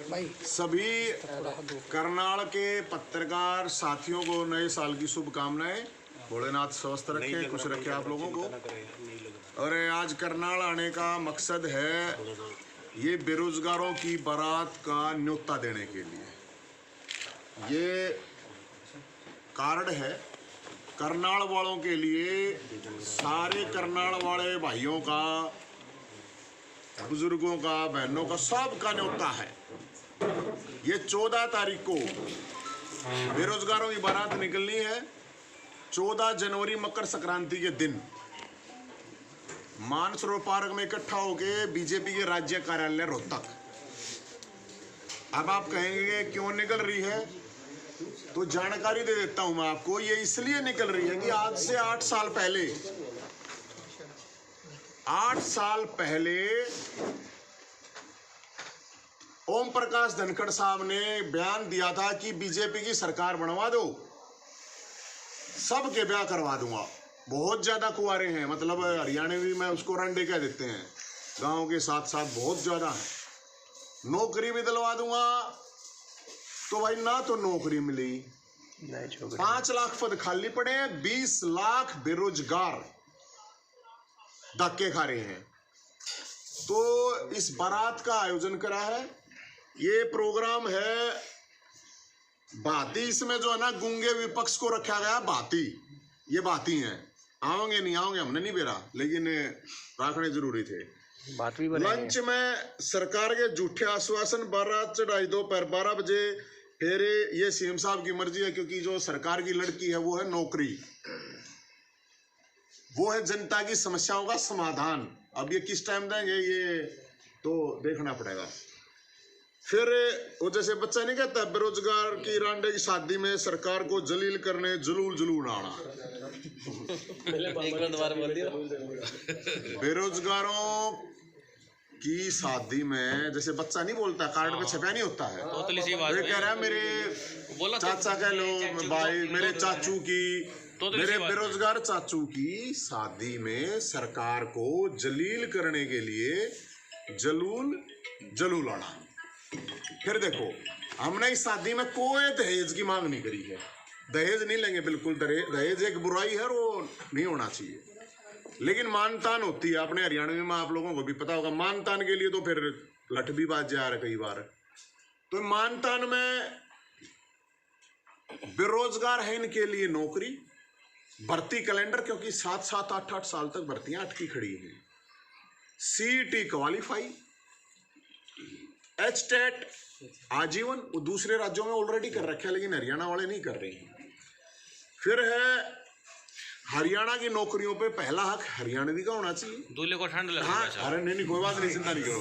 सभी करनाल के पत्रकार साथियों को नए साल की शुभकामनाएं। भोलेनाथ स्वस्थ रखे, खुश रखे आप लोगों को। और आज करनाल आने का मकसद है ये बेरोजगारों की बारात का न्योता देने के लिए। ये कार्ड है करनाल वालों के लिए, सारे करनाल वाले भाइयों का, बुजुर्गों का, बहनों का, सब का न्योता है। ये 14 तारीख को बेरोजगारों की बारात निकलनी है। 14 जनवरी मकर संक्रांति के दिन मानसरोवर पार्क में इकट्ठा होके बीजेपी के राज्य कार्यालय रोहतक। अब आप कहेंगे क्यों निकल रही है, तो जानकारी दे देता हूं मैं आपको। ये इसलिए निकल रही है कि आज से 8 साल पहले 8 साल पहले ओम प्रकाश धनखड़ साहब ने बयान दिया था कि बीजेपी की सरकार बनवा दो, सबके ब्याह करवा दूंगा। बहुत ज्यादा कुंवारे हैं, मतलब हरियाणवी में उसको रंडे कह देते हैं, गांव के साथ साथ बहुत ज्यादा है। नौकरी भी दिलवा दूंगा। तो भाई ना तो नौकरी मिली, 5 लाख पद खाली पड़े हैं, 20 लाख बेरोजगार धक्के खा रहे हैं। तो इस बारात का आयोजन करा है। ये प्रोग्राम है भाती, इसमें जो है ना गुंगे विपक्ष को रखा गया भाती। ये भाती हैं, आओगे नहीं आओगे हमने नहीं बेरा, लेकिन रखने जरूरी थे। बात भी लंच में सरकार के झूठे आश्वासन, बारात चढ़ाई दोपहर 12 बजे। फिर ये सीएम साहब की मर्जी है, क्योंकि जो सरकार की लड़की है वो है नौकरी, वो है जनता की समस्याओं का समाधान। अब ये किस टाइम देंगे ये तो देखना पड़ेगा। फिर वो जैसे बच्चा नहीं कहता बेरोजगार की रांडे की शादी में सरकार को जलील करने जुलूल आना। बेरोजगारों की शादी में जैसे बच्चा नहीं बोलता, कार्ड पे छपा नहीं होता है, तो कह रहा है मेरे चाचा कह लो भाई, मेरे चाचू की, मेरे बेरोजगार चाचू की शादी में सरकार को जलील करने के लिए जलूल आना। फिर देखो, हमने इस शादी में कोई दहेज की मांग नहीं करी है, दहेज नहीं लेंगे बिल्कुल। दहेज एक बुराई है, वो नहीं होना चाहिए। लेकिन मानतान होती है, अपने हरियाणवी में आप लोगों को भी पता होगा, मानतान के लिए तो फिर लठ भी बाज जा रहा है कई बार। तो मानतान में बेरोजगार है, इनके लिए नौकरी, भर्ती कैलेंडर, क्योंकि 7-7, 8-8 साल तक भर्तियां अटकी खड़ी हैं। सीईटी क्वालिफाई, एचटेट आजीवन, वो दूसरे राज्यों में ऑलरेडी कर रखे हैं, लेकिन हरियाणा वाले नहीं कर रहे हैं। फिर है हरियाणा की नौकरियों पे पहला हक हरियाणवी का होना चाहिए। दूल्हे को ठंड लगे। हाँ, अरे नहीं कोई बात नहीं, चिंता नहीं करो,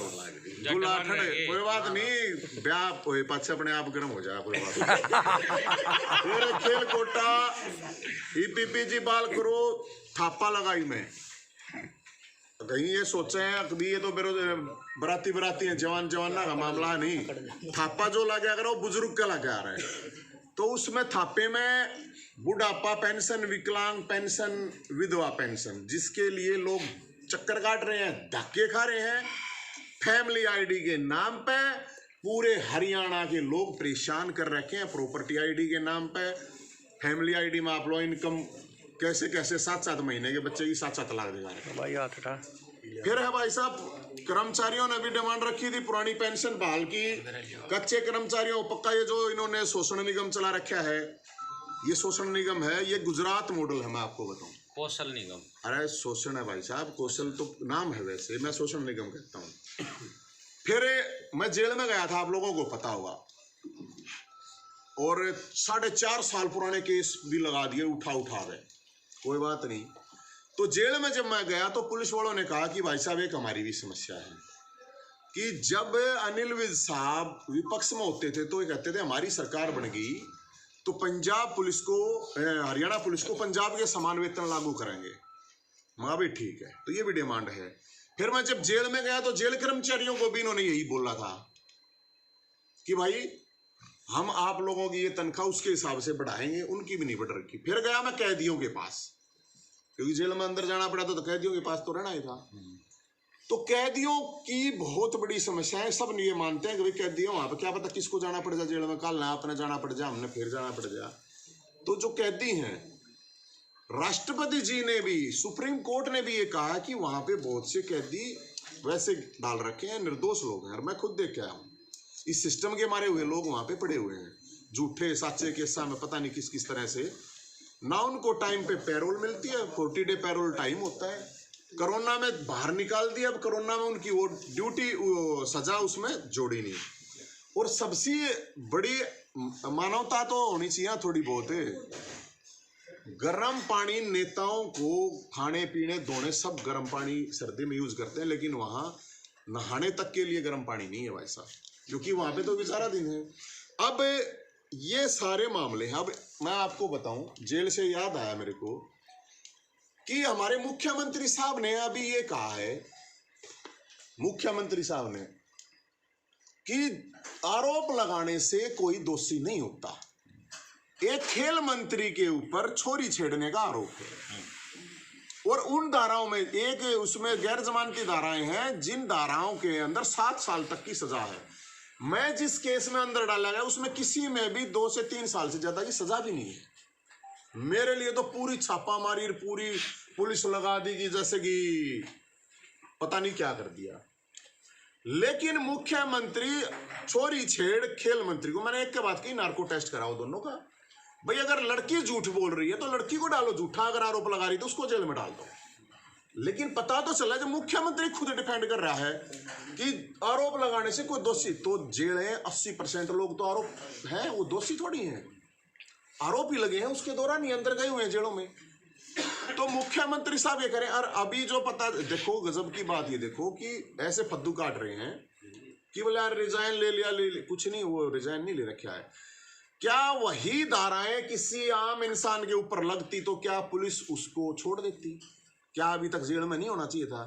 दूल्हा ठंड कोई बात नहीं, ब्याह पाछे अपने आप गर्म हो जाए, कोई बात नहीं। फिर खेल कोटा, ईपीपीजी बाल करो, थापा लगाई में। कहीं ये सोचे हैं कभी ये तो बराती हैं, जवान का मामला नहीं। थापा जो लगा करो बुजुर्ग का लगा रहा है, तो उसमें थापे में बुढ़ापा पेंशन, विकलांग पेंशन, विधवा पेंशन, जिसके लिए लोग चक्कर काट रहे हैं, धक्के खा रहे हैं। फैमिली आईडी के नाम पे पूरे हरियाणा के लोग परेशान कर रखे हैं। प्रॉपर्टी आईडी के नाम पे, फैमिली आईडी में आप लोग इनकम कैसे 7-7 महीने के बच्चे की 7-7 लाख दिखा रहे हैं भाई। फिर है भाई साहब, कर्मचारियों ने भी डिमांड रखी थी पुरानी पेंशन बहाल की। कच्चे कर्मचारियों पक्का, ये जो इन्होंने शोषण निगम चला रखा है, ये शोषण निगम है, ये गुजरात मॉडल है, मैं आपको बताऊं। कौशल निगम, अरे शोषण है भाई साहब, कौशल तो नाम है, वैसे मैं शोषण निगम कहता हूँ। फिर मैं जेल में गया था, आप लोगों को पता होगा, और 4.5 साल पुराने केस भी लगा दिए, उठा गए, कोई बात नहीं। तो जेल में जब मैं गया तो पुलिस वालों ने कहा कि भाई साहब एक हमारी भी समस्या है, कि जब अनिल विज साहब विपक्ष में होते थे तो ये कहते थे हमारी सरकार बन गई तो पंजाब पुलिस को, हरियाणा पुलिस को पंजाब के समान वेतन लागू करेंगे। माँ भी ठीक है, तो ये भी डिमांड है। फिर मैं जब जेल में गया तो जेल कर्मचारियों को भी इन्होंने यही बोला था कि भाई हम आप लोगों की ये तनख्वाह उसके हिसाब से बढ़ाएंगे, उनकी भी नहीं बढ़ रखी। फिर गया मैं कैदियों के पास, क्योंकि जेल में अंदर जाना पड़ा तो कैदियों के पास तो रहना ही था। तो कैदियों की बहुत बड़ी समस्या है। सब ये मानते हैं कि भाई कैदी वहां पर क्या पता किसको जाना पड़ जाए जेल में, कल ना अपने जाना पड़ जाए, हमने फिर जाना पड़ जाए। तो जो कैदी हैं, राष्ट्रपति जी ने भी, सुप्रीम कोर्ट ने भी ये कहा कि वहां पे बहुत से कैदी वैसे डाल रखे हैं, निर्दोष लोग हैं। और मैं खुद देख के आया हूं, इस सिस्टम के मारे हुए लोग वहां पे पड़े हुए हैं, झूठे साचे केसा में पता नहीं किस किस तरह से। ना उनको टाइम पे पैरोल मिलती है, 40 डे पैरोल टाइम होता है। कोरोना में बाहर निकाल दिया, अब कोरोना में उनकी वो ड्यूटी सजा उसमें जोड़ी नहीं। और सबसे बड़ी मानवता तो होनी चाहिए थोड़ी बहुत है। गर्म पानी नेताओं को खाने पीने धोने सब गर्म पानी सर्दी में यूज करते हैं, लेकिन वहां नहाने तक के लिए गर्म पानी नहीं है भाई साहब, क्योंकि वहां पे तो बेचारा दिन है। अब ये सारे मामले हैं। अब मैं आपको बताऊं, जेल से याद आया मेरे को कि हमारे मुख्यमंत्री साहब ने अभी ये कहा है, मुख्यमंत्री साहब ने, कि आरोप लगाने से कोई दोषी नहीं होता। एक खेल मंत्री के ऊपर छोरी छेड़ने का आरोप है, और उन धाराओं में एक उसमें गैर जमानती धाराएं हैं, जिन धाराओं के अंदर 7 साल तक की सजा है। मैं जिस केस में अंदर डाला गया उसमें किसी में भी 2 से 3 साल से ज्यादा की सजा भी नहीं है। मेरे लिए तो पूरी छापामारी, पूरी पुलिस लगा दी कि जैसे कि पता नहीं क्या कर दिया। लेकिन मुख्यमंत्री छोरी छेड़ खेल मंत्री को, मैंने एक के बाद की नार्को टेस्ट कराओ दोनों का। भाई अगर लड़की झूठ बोल रही है तो लड़की को डालो झूठा, अगर आरोप लगा रही तो उसको जेल में डाल दो। लेकिन पता तो चला जब मुख्यमंत्री खुद डिफेंड कर रहा है कि आरोप लगाने से कोई दोषी, तो जेल है 80% लोग तो आरोप हैं, वो दोषी थोड़ी हैं, आरोप ही लगे हैं, उसके दौरान ही अंदर गए हुए हैं जेलों में। तो मुख्यमंत्री साहब ये करें। और अभी जो पता, देखो गजब की बात ये देखो कि ऐसे फद्दू काट रहे हैं कि बोले यार रिजाइन ले लिया, कुछ नहीं, वो रिजाइन नहीं ले रखा है। क्या वही धाराएं किसी आम इंसान के ऊपर लगती तो क्या पुलिस उसको छोड़ देती? क्या अभी तक जेल में नहीं होना चाहिए था?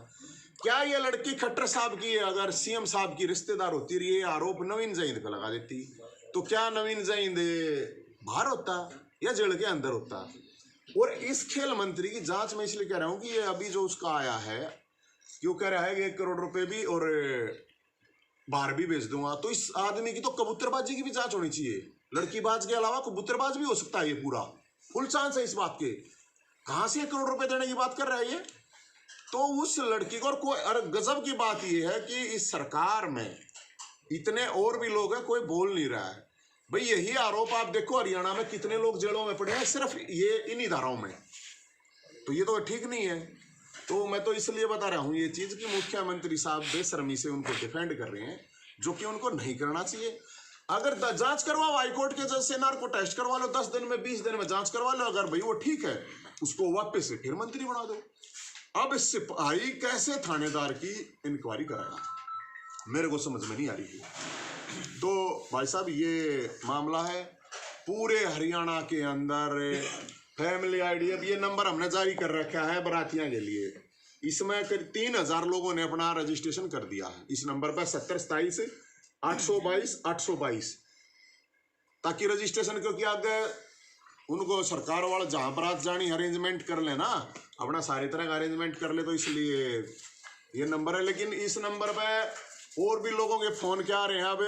क्या ये लड़की खट्टर साहब की अगर सीएम साहब की रिश्तेदार होती रही, ये आरोप नवीन जैद पे लगा देती, तो क्या नवीन जैद बाहर होता या जेल के अंदर होता? और इस खेल मंत्री की जांच में इसलिए कह रहा हूं कि ये अभी जो उसका आया है, क्यों कह रहा है कि 1 करोड़ रुपए भी और बाहर भी भेज दूंगा, तो इस आदमी की तो कबूतरबाजी की भी जांच होनी चाहिए। लड़कीबाज के अलावा कबूतरबाज भी हो सकता है ये, पूरा फुल चांस है इस बात के। कहां से 1 करोड़ रुपए देने की बात कर रहा है ये? तो उस लड़की को, और कोई, और गजब की बात ये है कि इस सरकार में इतने और भी लोग हैं, कोई बोल नहीं रहा है। भाई यही आरोप आप देखो हरियाणा में कितने लोग जेलों में पड़े हैं सिर्फ ये इन्हीं धाराओं में, तो ये तो ठीक नहीं है। तो मैं तो इसलिए बता रहा हूं ये चीज कि मुख्यमंत्री साहब बेशर्मी से उनको डिफेंड कर रहे हैं, जो कि उनको नहीं करना चाहिए। अगर जांच करवाओ, हाईकोर्ट के जज से नार्को टेस्ट करवा लो, 10 दिन में 20 दिन में जांच करवा लो, अगर भाई वो ठीक है उसको वापस से फिर मंत्री बना दो। अब सिपाही कैसे थानेदार की इंक्वायरी कराएगा, मेरे को समझ में नहीं आ रही थी। तो भाई साहब ये मामला है पूरे हरियाणा के अंदर। फैमिली आईडी, अब ये नंबर हमने जारी कर रखा है बरातियां के लिए, इसमें करीब 3000 लोगों ने अपना रजिस्ट्रेशन कर दिया है इस नंबर पर 7027 822 822, ताकि रजिस्ट्रेशन, क्योंकि आगे उनको सरकार वाला जहां बारात जानी अरेंजमेंट कर लेना, अपना सारी तरह का अरेंजमेंट कर ले, तो इसलिए ये नंबर है। लेकिन इस नंबर पे और भी लोगों के फोन क्या आ रहे हैं अब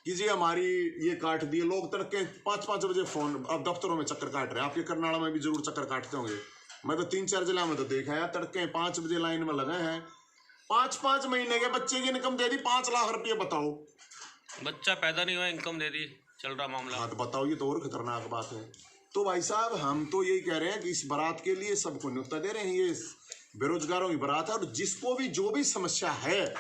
कि जी हमारी ये काट दिए। लोग तड़के 5-5 बजे फोन, अब दफ्तरों में चक्कर काट रहे हैं, आपके करनाड़ा में भी जरूर चक्कर काटते होंगे। मैं तो 3-4 जिला में तो देखा है, तड़के 5 बजे लाइन में लगे हैं। 5-5 महीने के बच्चे की इनकम दे दी 5 लाख रुपये, बताओ। बच्चा पैदा नहीं हुआ इनकम दे दी, चल रहा मामला। हाँ तो बताओ, ये तो और खतरनाक बात है। तो भाई साहब हम तो यही कह रहे हैं कि इस बारात के लिए सबको न्योता दे रहे हैं, ये बेरोजगारों की बारात है, और जिसको भी जो भी समस्या है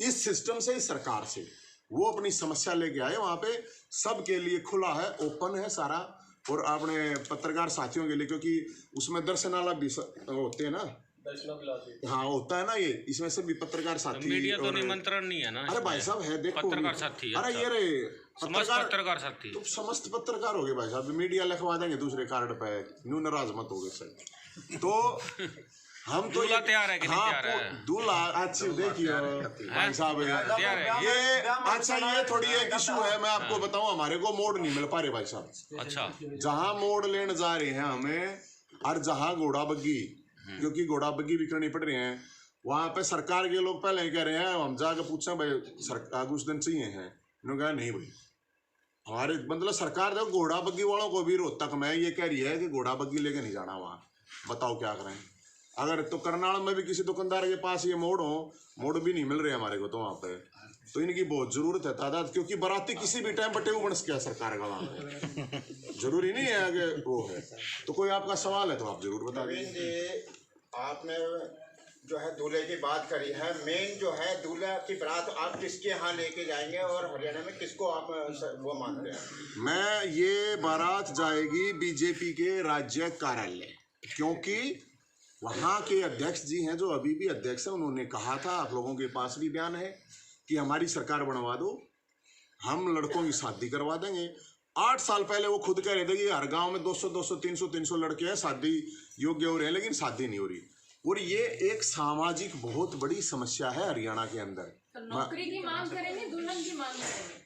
इस सिस्टम से, इस सरकार से, वो अपनी समस्या लेके आए। वहां पे सबके लिए खुला है, ओपन है सारा, और अपने पत्रकार साथियों के लिए, क्योंकि उसमें दर्शनाला भी होते हैं ना, हाँ होता है ना ये, इसमें से भी पत्रकार साथी। मीडिया तो निमंत्रण नहीं है ना? अरे भाई साहब है, देखो पत्रकार साथी। अरे ये रे पत्रकार साथी, तो समस्त पत्रकार हो गए भाई साहब। मीडिया लिखवा देंगे दूसरे कार्ड पे, न्यू नाराज मत हो गए सर। तो हम तो दूल्हा तैयार है कि नहीं तैयार है? दूल्हा अच्छी देखिए भाई साहब ये अच्छा, ये थोड़ी एक इशू है। मैं आपको बताऊं, हमारे को मोड़ नहीं मिल पा रहे भाई साहब। अच्छा, जहां मोड़ लेने जा रहे हैं हमें, और जहां घोड़ा बग्गी, क्योंकि घोड़ा बग्गी भी करनी पड़ रही है, वहां पे सरकार के लोग पहले ही कह रहे हैं, हम जाके पूछे भाई सरकार कुछ दिन चाहिए हैं, उन्होंने कहा नहीं भाई हमारे मतलब सरकार देखो घोड़ा बग्गी वालों को भी रोहतक में ये कह रही है कि घोड़ा बग्गी लेके नहीं जाना वहाँ, बताओ क्या करें। अगर तो करनाल में भी किसी दुकानदार के पास ये मोड़ भी नहीं मिल रहे हमारे को तो वहाँ पे, तो इनकी बहुत जरूरत है तादाद, क्योंकि बराती किसी भी टाइम पर टेबू बन सके सरकार का वहाँ पे, जरूरी नहीं है कि वो है। तो कोई आपका सवाल है तो आप जरूर बता दीजिए। आपने जो है दूल्हे की बात करी है, मेन जो है दूल्हा की बारात आप किसके यहाँ लेके जाएंगे और हरियाणा में किसको आप वो मानते हैं? मैं ये बारात जाएगी बीजेपी के राज्य कार्यालय, क्योंकि वहाँ के अध्यक्ष जी हैं जो अभी भी अध्यक्ष हैं, उन्होंने कहा था, आप लोगों के पास भी बयान है कि हमारी सरकार बनवा दो, हम लड़कों की शादी करवा देंगे। 8 साल पहले वो खुद कह रहे थे कि हर गांव में 200 300 लड़के हैं शादी योग्य हो रहे हैं, लेकिन शादी नहीं हो रही। और ये एक सामाजिक बहुत बड़ी समस्या है हरियाणा के अंदर। तो नौकरी की मांग करेंगे, दुल्हन की मांग करेंगे?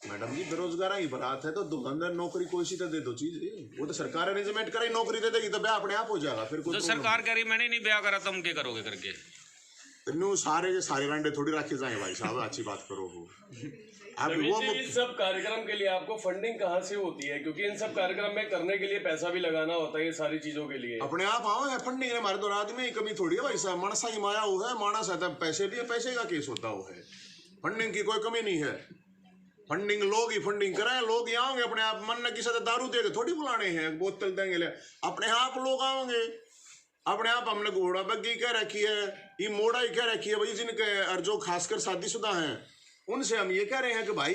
मैडम जी बेरोजगार की बारात है तो दुल्हन नौकरी कोई सी तो दे दो चीज, वो तो सरकार अरेंजमेंट करे, नौकरी दे देगी तो ब्याह अपने आप हो जाएगा। फिर तो सरकार कह रही मैंने नहीं ब्याह करा, तुम क्या करोगे करके? इन्नू सारे के सारे रंडे थोड़ी रखे जाए भाई साहब, अच्छी बात करो। वो अब वो इस सब कार्यक्रम के लिए आपको फंडिंग कहाँ से होती है? क्योंकि इन सब कार्यक्रम में करने के लिए पैसा भी लगाना होता है, ये सारी चीजों के लिए अपने आप आओ है फंडिंग, हमारे तो रात में ही कमी थोड़ी है भाई साहब, मानसा की माया वो है, मानस है पैसे भी है, पैसे का केस होता वो है, फंडिंग की कोई कमी नहीं है। फंडिंग लोग ही फंडिंग कराए, लोग ही आओगे अपने आप, मन न किसी दारू देके थोड़ी बुलाने हैं, बोतल देंगे ले, अपने आप लोग आओगे अपने आप। हमने घोड़ा बग्गी कह रखी है, ये मोड़ा ही कह रखी है भाई, जिनके और जो खासकर शादीशुदा हैं उनसे हम ये कह रहे हैं कि भाई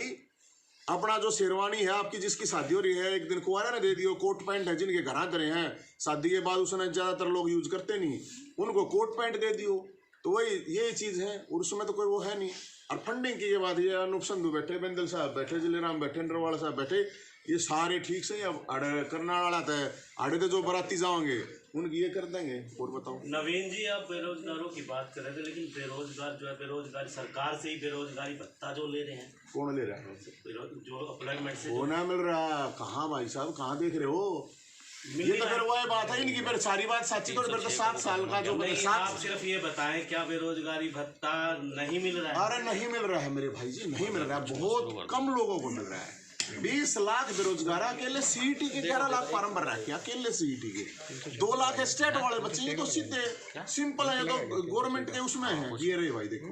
अपना जो शेरवानी है आपकी, जिसकी शादी हो रही है, एक दिन कुंवारा ने दे दियो, कोट पैंट है जिनके घर धरे हैं शादी के बाद उसने ज्यादातर लोग यूज करते नहीं, उनको कोट पैंट दे दियो, तो वही ये चीज है। और उसमें तो कोई वो है नहीं। और फंडिंग की बात, ये अनूप संधू बैठे, बेंदल साहब बैठे, जिलेराम बैठे, नरवाल साहब बैठे, ये सारे ठीक से अब करना वाला था, आड़े तो जो बराती जाओगे उनकी ये कर देंगे। और बताओ नवीन जी, आप बेरोजगारों की बात कर रहे थे, लेकिन बेरोजगार जो है बेरोजगारी सरकार से ही बेरोजगारी भत्ता जो ले रहे हैं, कौन ले रहा है? जो अप्लाइमेंट से वो ना मिल रहा, कहाँ भाई साहब कहाँ देख रहे हो? ये तो फिर वही बात है इनकी, फिर सारी बात सच्ची तो फिर तो 7 साल का जो आप सिर्फ ये बताएं क्या बेरोजगारी भत्ता नहीं मिल रहा है? अरे नहीं मिल रहा है मेरे भाई जी, नहीं मिल रहा है, बहुत कम लोगों को मिल रहा है। 20 लाख बेरोजगार अकेले सीईटी के 11 लाख फॉर्म भर रखे अकेले सीईटी के, 2 लाख स्टेट वाले बच्चे, ये तो सीधे सिंपल है, तो गवर्नमेंट के उसमें है ये रहे भाई। देखो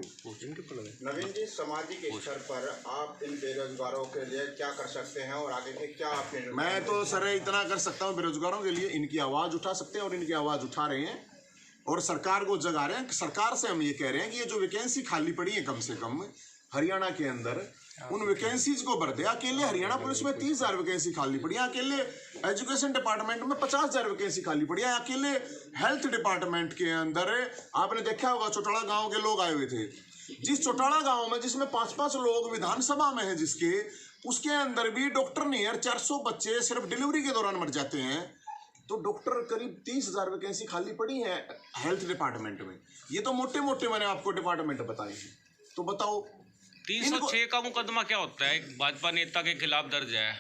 नवीन जी, सामाजिक स्तर पर आप इन बेरोजगारों के लिए क्या कर सकते हैं और आगे के क्या आपके? मैं तो सर इतना कर सकता हूँ बेरोजगारों के लिए, इनकी आवाज उठा सकते हैं और इनकी आवाज उठा रहे हैं और सरकार को जगा रहे हैं। सरकार से हम ये कह रहे हैं कि ये जो वैकेंसी खाली पड़ी है कम से कम हरियाणा के अंदर, उन वैकेंसीज को भर दे। अकेले हरियाणा पुलिस में 30,000 वैकेंसी खाली पड़ी है, अकेले एजुकेशन डिपार्टमेंट में 50,000 वैकेंसी खाली पड़ी है, अकेले हेल्थ डिपार्टमेंट के अंदर आपने देखा होगा चौटाला गांव के लोग आए हुए थे, जिस चौटाला गांव में जिसमें 5-5 लोग विधानसभा में हैं, जिसके उसके अंदर भी डॉक्टर नहीं है, 400 बच्चे सिर्फ डिलीवरी के दौरान मर जाते हैं। तो डॉक्टर करीब 30,000 वैकेंसी खाली पड़ी है हेल्थ डिपार्टमेंट में। ये तो मोटे मोटे मैंने आपको डिपार्टमेंट बताए हैं। तो बताओ 306 का मुकदमा क्या होता है? एक भाजपा नेता के खिलाफ दर्ज है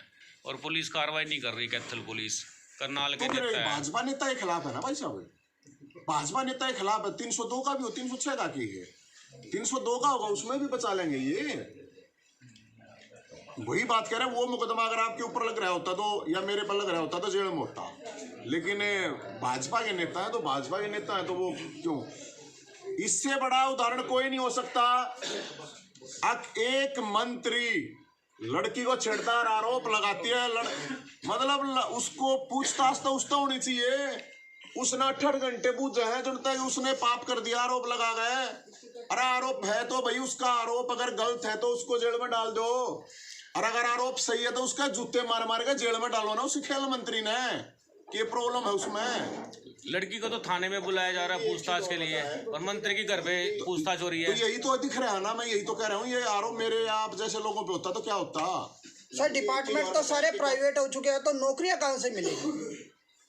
और पुलिस कार्रवाई नहीं कर रही, कैथल पुलिस करनाल के तो नेता है। भाजपा नेता के खिलाफ है ना भाई साहब, भाजपा नेता के खिलाफ है। 302 का भी हो, 306 का की है, 302 का होगा उसमें भी बचा लेंगे। ये वही बात कह रहे हैं, वो मुकदमा अगर आपके ऊपर लग रहा होता तो या मेरे पर लग रहा होता तो जेल में होता, लेकिन भाजपा के नेता है तो भाजपा के नेता है तो वो क्यों? इससे बड़ा उदाहरण कोई नहीं हो सकता। एक मंत्री लड़की को छेड़ता है, आरोप लगाती है, मतलब उसको पूछताछ तो उससे होनी चाहिए। उसने 68 घंटे पूछे हैं जनता है कि उसने पाप कर दिया, आरोप लगा गए। अरे आरोप है तो भाई उसका आरोप अगर गलत है तो उसको जेल में डाल दो, और अगर आरोप सही है तो उसका जूते मार मार के जेल में डालो ना उस खेल मंत्री ने, ये प्रॉब्लम है उसमें। लड़की को तो थाने में बुलाया जा रहा है पूछताछ के लिए, और मंत्री की घर पे पूछताछ हो रही है। तो यही तो दिख रहा है ना, मैं यही तो कह रहा हूँ, ये आरोप मेरे आप जैसे लोगों पे होता तो क्या होता? सर डिपार्टमेंट तो सारे प्राइवेट हो चुके हैं, तो नौकरियां कहाँ से मिलेगी?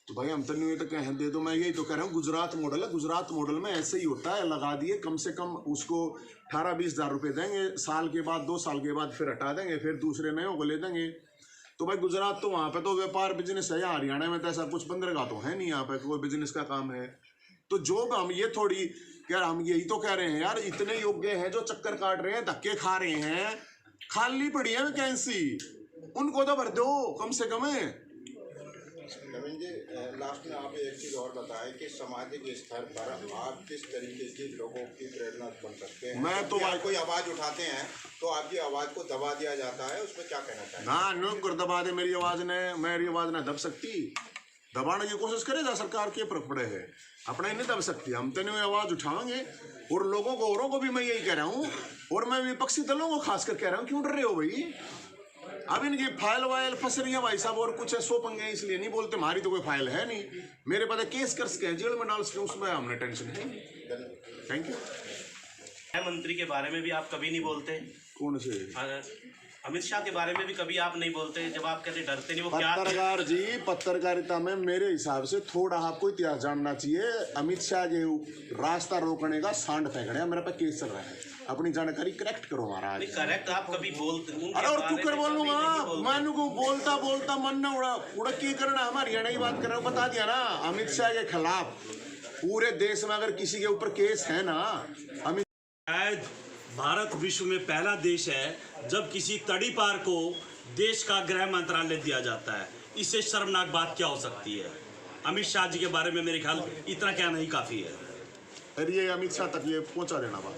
तो भाई हम तो नहीं तो कहें दे दो, मैं यही तो कह रहा हूँ। गुजरात मॉडल है, गुजरात मॉडल में ऐसे ही होता है, लगा दिए कम से कम उसको 18-20 हज़ार रुपये देंगे, साल के बाद 2 साल के बाद फिर हटा देंगे, फिर दूसरे नयों को ले देंगे। तो भाई गुजरात तो वहाँ पे तो व्यापार बिजनेस है, यहाँ हरियाणा में तो ऐसा कुछ 15 का तो है नहीं, यहाँ पे कोई बिजनेस का काम है। तो जो हम ये थोड़ी यार हम यही तो कह रहे हैं यार, इतने योग्य हैं जो चक्कर काट रहे हैं, धक्के खा रहे हैं, खाली पड़ी है वैकेंसी, उनको तो भर दो कम से कम। नवीन जी, लास्ट में आप एक चीज़ और बताएं कि सामाजिक स्तर पर आप किस तरीके की लोगों की प्रेरणा बन सकते हैं? मैं तो आप कोई आवाज़ उठाते हैं तो आपकी आवाज़ को दबा दिया जाता है, उसमें क्या कहना चाहिए? ना नो दबा दे मेरी आवाज ने दब सकती, दबाने की कोशिश करेगा सरकार के पर पड़े है, अपना ही नहीं दब सकती, हम तो नहीं आवाज उठाएंगे। और लोगों को औरों को भी मैं यही कह रहा हूँ, और मैं विपक्षी दलों को खासकर कह रहा हूँ, क्यों डर रहे हो भाई? अब इनकी फाइल वाइल फंस रही है भाई साहब, और कुछ है सो पंगे इसलिए नहीं बोलते, हमारी तो कोई फाइल है नहीं, मेरे पता केस कर सके जेल में डाल सके, उसमें हमने टेंशन है। Thank you. गृह मंत्री के बारे में भी आप कभी नहीं बोलते, कौन से? अमित शाह के बारे में भी कभी आप नहीं बोलते, जब आप कहते डरते नहीं, वो क्या? पत्रकार जी, पत्रकारिता में मेरे हिसाब से थोड़ा आपको इतिहास जानना चाहिए। अमित शाह के रास्ता रोकने का सांड फेंकने मेरे पे केस चल रहा है, अपनी जानकारी करेक्ट करो महाराज। करेक्ट आप कभी बोलते? अरे और तू कर बोलूंगा मैं को बोलता बोलता मन न उड़ा की करना, हमारी हरियाणा की बात कर रहा हूँ, बता दिया ना। अमित शाह के खिलाफ पूरे देश में अगर किसी के ऊपर केस है ना, अमित भारत विश्व में पहला देश है जब किसी तड़ीपार को देश का गृह मंत्रालय दिया जाता है, इससे शर्मनाक बात क्या हो सकती है? अमित शाह जी के बारे में मेरे ख्याल इतना कहना ही काफी है। अरे ये अमित शाह तक ये पहुंचा देना बात।